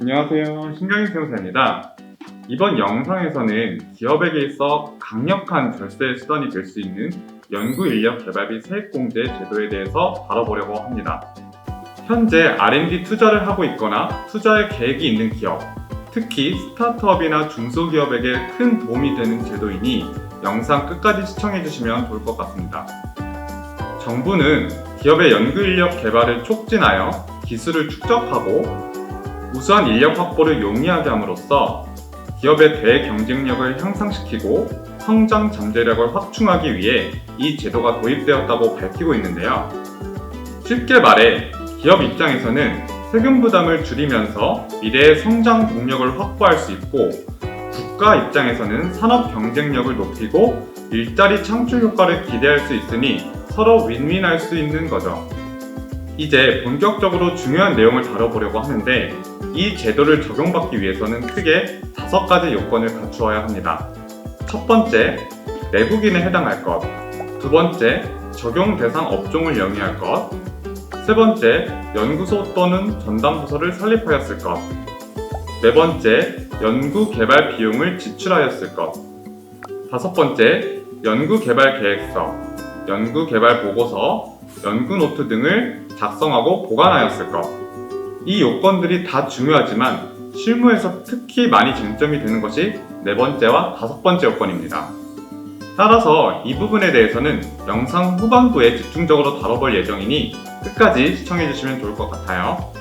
안녕하세요. 신경익 세무사입니다. 이번 영상에서는 기업에게 있어 강력한 절세 수단이 될 수 있는 연구인력 개발비 세액공제 제도에 대해서 다뤄보려고 합니다. 현재 R&D 투자를 하고 있거나 투자의 계획이 있는 기업, 특히 스타트업이나 중소기업에게 큰 도움이 되는 제도이니 영상 끝까지 시청해주시면 좋을 것 같습니다. 정부는 기업의 연구인력 개발을 촉진하여 기술을 축적하고 우수한 인력 확보를 용이하게 함으로써 기업의 대경쟁력을 향상시키고 성장 잠재력을 확충하기 위해 이 제도가 도입되었다고 밝히고 있는데요. 쉽게 말해 기업 입장에서는 세금 부담을 줄이면서 미래의 성장 동력을 확보할 수 있고, 국가 입장에서는 산업 경쟁력을 높이고 일자리 창출 효과를 기대할 수 있으니 서로 윈윈할 수 있는 거죠. 이제 본격적으로 중요한 내용을 다뤄보려고 하는데, 이 제도를 적용받기 위해서는 크게 5가지 요건을 갖추어야 합니다. 첫 번째, 내국인에 해당할 것. 두 번째, 적용 대상 업종을 영위할 것. 세 번째, 연구소 또는 전담부서를 설립하였을 것. 네 번째, 연구 개발 비용을 지출하였을 것. 다섯 번째, 연구 개발 계획서, 연구 개발 보고서, 연구 노트 등을 작성하고 보관하였을 것. 이 요건들이 다 중요하지만 실무에서 특히 많이 쟁점이 되는 것이 네 번째와 다섯 번째 요건입니다. 따라서 이 부분에 대해서는 영상 후반부에 집중적으로 다뤄볼 예정이니 끝까지 시청해주시면 좋을 것 같아요.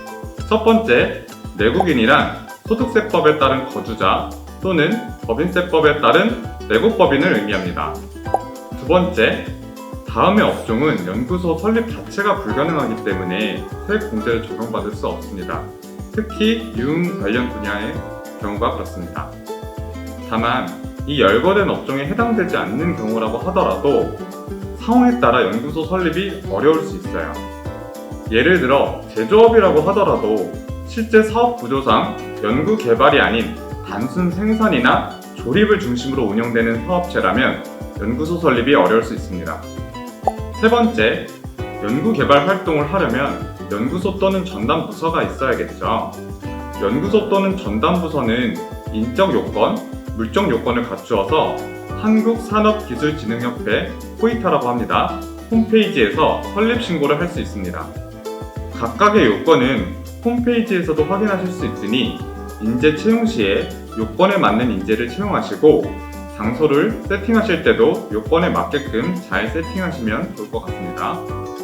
첫 번째, 내국인이란 소득세법에 따른 거주자 또는 법인세법에 따른 외국법인을 의미합니다. 두 번째, 다음의 업종은 연구소 설립 자체가 불가능하기 때문에 세액 공제를 적용받을 수 없습니다. 특히 유흥 관련 분야의 경우가 그렇습니다. 다만 이 열거된 업종에 해당되지 않는 경우라고 하더라도 상황에 따라 연구소 설립이 어려울 수 있어요. 예를 들어 제조업이라고 하더라도 실제 사업 구조상 연구 개발이 아닌 단순 생산이나 조립을 중심으로 운영되는 사업체라면 연구소 설립이 어려울 수 있습니다. 세 번째, 연구 개발 활동을 하려면 연구소 또는 전담 부서가 있어야겠죠. 연구소 또는 전담 부서는 인적 요건, 물적 요건을 갖추어서 한국산업기술진흥협회 포이타라고 합니다. 홈페이지에서 설립 신고를 할 수 있습니다. 각각의 요건은 홈페이지에서도 확인하실 수 있으니 인재 채용 시에 요건에 맞는 인재를 채용하시고 장소를 세팅하실 때도 요건에 맞게끔 잘 세팅하시면 좋을 것 같습니다.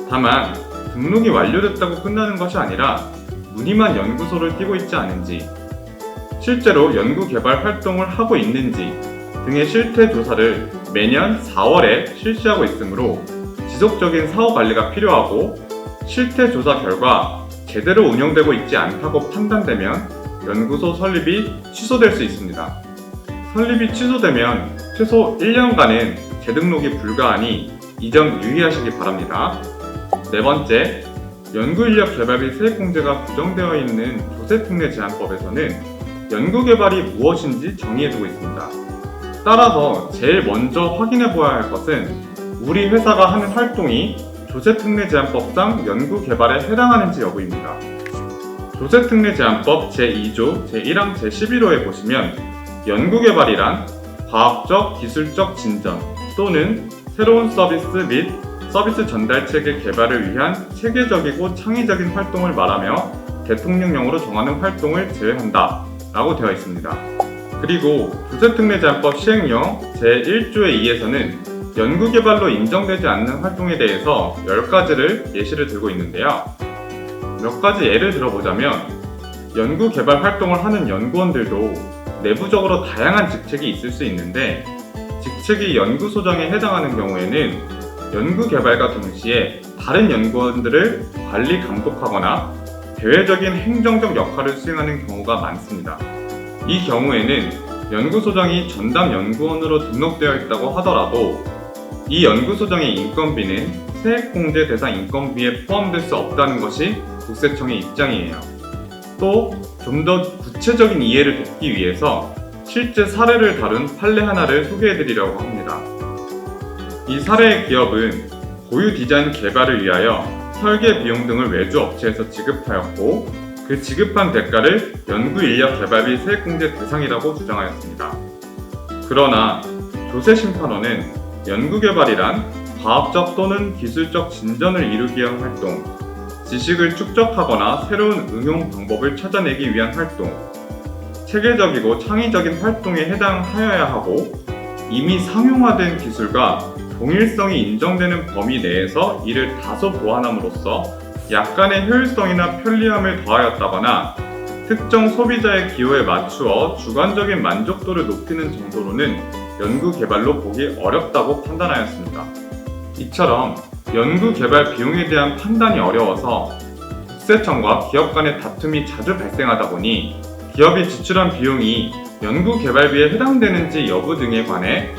다만 등록이 완료됐다고 끝나는 것이 아니라 무늬만 연구소를 띄고 있지 않은지, 실제로 연구 개발 활동을 하고 있는지 등의 실태 조사를 매년 4월에 실시하고 있으므로 지속적인 사후 관리가 필요하고, 실태 조사 결과 제대로 운영되고 있지 않다고 판단되면 연구소 설립이 취소될 수 있습니다. 설립이 취소되면 최소 1년간은 재등록이 불가하니 이 점 유의하시기 바랍니다. 네 번째, 연구인력 개발비 세액공제가 규정되어 있는 조세특례제한법에서는 연구개발이 무엇인지 정의해두고 있습니다. 따라서 제일 먼저 확인해보아야 할 것은 우리 회사가 하는 활동이 조세특례제한법상 연구개발에 해당하는지 여부입니다. 조세특례제한법 제2조 제1항 제11호에 보시면 연구개발이란 과학적, 기술적 진전 또는 새로운 서비스 및 서비스 전달 체계 개발을 위한 체계적이고 창의적인 활동을 말하며 대통령령으로 정하는 활동을 제외한다 라고 되어 있습니다. 그리고 조세특례제한법 시행령 제1조의 2에서는 연구개발로 인정되지 않는 활동에 대해서 10가지를 예시를 들고 있는데요. 몇 가지 예를 들어보자면, 연구개발 활동을 하는 연구원들도 내부적으로 다양한 직책이 있을 수 있는데, 직책이 연구소장에 해당하는 경우에는 연구개발과 동시에 다른 연구원들을 관리 감독하거나 대외적인 행정적 역할을 수행하는 경우가 많습니다. 이 경우에는 연구소장이 전담 연구원으로 등록되어 있다고 하더라도 이 연구소장의 인건비는 세액공제 대상 인건비에 포함될 수 없다는 것이 국세청의 입장이에요. 또 좀 더 구체적인 이해를 돕기 위해서 실제 사례를 다룬 판례 하나를 소개해드리려고 합니다. 이 사례의 기업은 고유 디자인 개발을 위하여 설계 비용 등을 외주 업체에서 지급하였고 그 지급한 대가를 연구인력 개발비 세액공제 대상이라고 주장하였습니다. 그러나 조세심판원은 연구개발이란 과학적 또는 기술적 진전을 이루기 위한 활동, 지식을 축적하거나 새로운 응용 방법을 찾아내기 위한 활동, 체계적이고 창의적인 활동에 해당하여야 하고 이미 상용화된 기술과 동일성이 인정되는 범위 내에서 이를 다소 보완함으로써 약간의 효율성이나 편리함을 더하였다거나 특정 소비자의 기호에 맞추어 주관적인 만족도를 높이는 정도로는 연구개발로 보기 어렵다고 판단하였습니다. 이처럼 연구개발 비용에 대한 판단이 어려워서 국세청과 기업 간의 다툼이 자주 발생하다 보니 기업이 지출한 비용이 연구개발비에 해당되는지 여부 등에 관해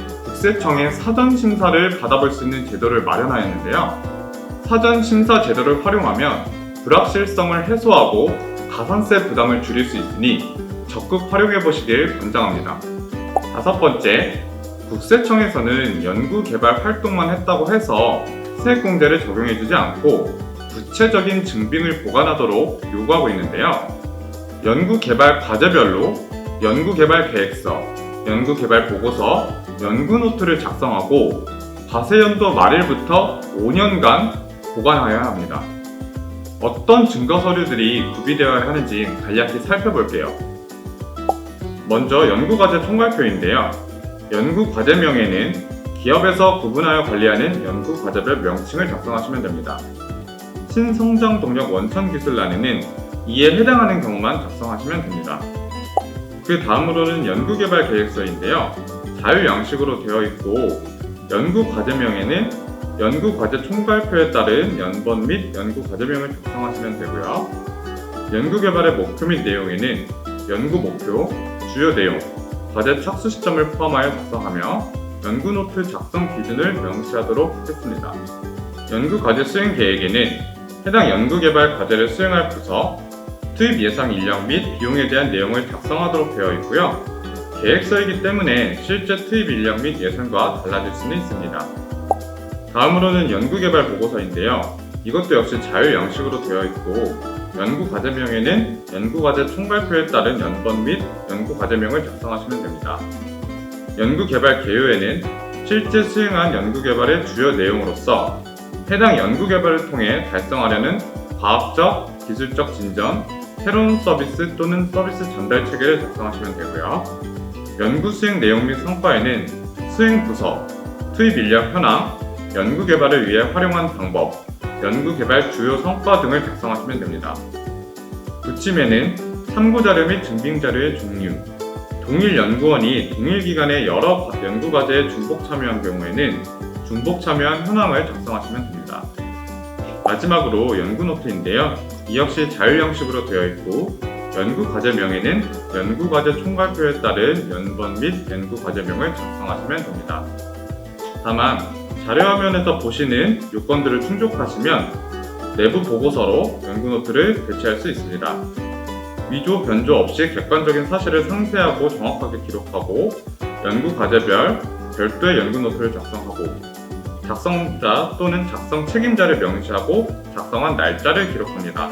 국세청의 사전심사를 받아볼 수 있는 제도를 마련하였는데요. 사전심사 제도를 활용하면 불확실성을 해소하고 가산세 부담을 줄일 수 있으니 적극 활용해 보시길 권장합니다. 5번째, 국세청에서는 연구개발 활동만 했다고 해서 세액공제를 적용해주지 않고 구체적인 증빙을 보관하도록 요구하고 있는데요. 연구개발 과제별로 연구개발 계획서, 연구개발 보고서, 연구노트를 작성하고 과세연도 말일부터 5년간 보관하여야 합니다. 어떤 증거서류들이 구비되어야 하는지 간략히 살펴볼게요. 먼저 연구과제 총괄표인데요. 연구과제명에는 기업에서 구분하여 관리하는 연구과제별 명칭을 작성하시면 됩니다. 신성장동력 원천기술란에는 이에 해당하는 경우만 작성하시면 됩니다. 그 다음으로는 연구개발 계획서인데요. 자율양식으로 되어 있고 연구과제명에는 연구과제 총괄표에 따른 연번 및 연구과제명을 작성하시면 되고요. 연구개발의 목표 및 내용에는 연구목표, 주요 내용, 과제 착수 시점을 포함하여 작성하며 연구노트 작성 기준을 명시하도록 하겠습니다. 연구과제 수행 계획에는 해당 연구개발 과제를 수행할 부서, 투입 예상 인력 및 비용에 대한 내용을 작성하도록 되어 있고요. 계획서이기 때문에 실제 투입 인력 및 예산과 달라질 수는 있습니다. 다음으로는 연구개발 보고서인데요. 이것도 역시 자율양식으로 되어 있고 연구과제명에는 연구과제 총괄표에 따른 연번 및 연구과제명을 작성하시면 됩니다. 연구개발 개요에는 실제 수행한 연구개발의 주요 내용으로서 해당 연구개발을 통해 달성하려는 과학적, 기술적 진전, 새로운 서비스 또는 서비스 전달 체계를 작성하시면 되고요. 연구 수행 내용 및 성과에는 수행 부서, 투입 인력 현황, 연구개발을 위해 활용한 방법, 연구개발 주요 성과 등을 작성하시면 됩니다. 부침에는 참고자료 및 증빙자료의 종류, 동일 연구원이 동일 기간에 여러 연구과제에 중복 참여한 경우에는 중복 참여한 현황을 작성하시면 됩니다. 마지막으로 연구노트인데요. 이 역시 자율형식으로 되어 있고 연구과제명에는 연구과제 총괄표에 따른 연번 및 연구과제명을 작성하시면 됩니다. 다만 자료화면에서 보시는 요건들을 충족하시면 내부 보고서로 연구노트를 배치할 수 있습니다. 위조, 변조 없이 객관적인 사실을 상세하고 정확하게 기록하고 연구과제별 별도의 연구노트를 작성하고 작성자 또는 작성 책임자를 명시하고 작성한 날짜를 기록합니다.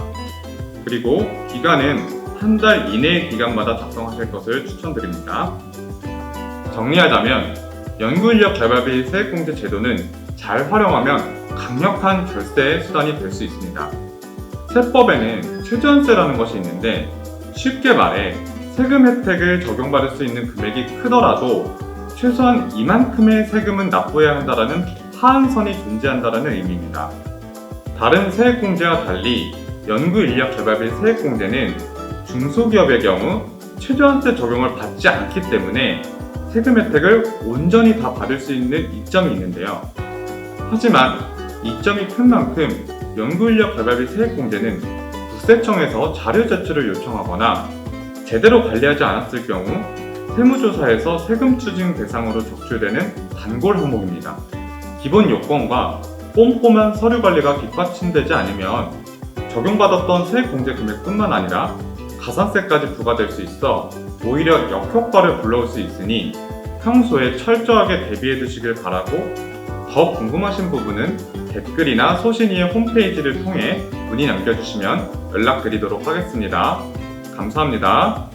그리고 기간은 한 달 이내의 기간마다 작성하실 것을 추천드립니다. 정리하자면 연구인력 개발비 세액공제 제도는 잘 활용하면 강력한 절세의 수단이 될 수 있습니다. 세법에는 최저한세라는 것이 있는데 쉽게 말해 세금 혜택을 적용받을 수 있는 금액이 크더라도 최소한 이만큼의 세금은 납부해야 한다는 하한선이 존재한다는 의미입니다. 다른 세액공제와 달리 연구인력 개발비 세액공제는 중소기업의 경우 최저한세 적용을 받지 않기 때문에 세금 혜택을 온전히 다 받을 수 있는 이점이 있는데요. 하지만 이점이 큰 만큼 연구인력 개발비 세액공제는 국세청에서 자료 제출을 요청하거나 제대로 관리하지 않았을 경우 세무조사에서 세금 추징 대상으로 적출되는 단골 항목입니다. 기본 요건과 꼼꼼한 서류 관리가 뒷받침되지 않으면 적용받았던 세액공제 금액뿐만 아니라 가산세까지 부과될 수 있어 오히려 역효과를 불러올 수 있으니 평소에 철저하게 대비해 두시길 바라고 더 궁금하신 부분은 댓글이나 소신이의 홈페이지를 통해 문의 남겨주시면 연락드리도록 하겠습니다. 감사합니다.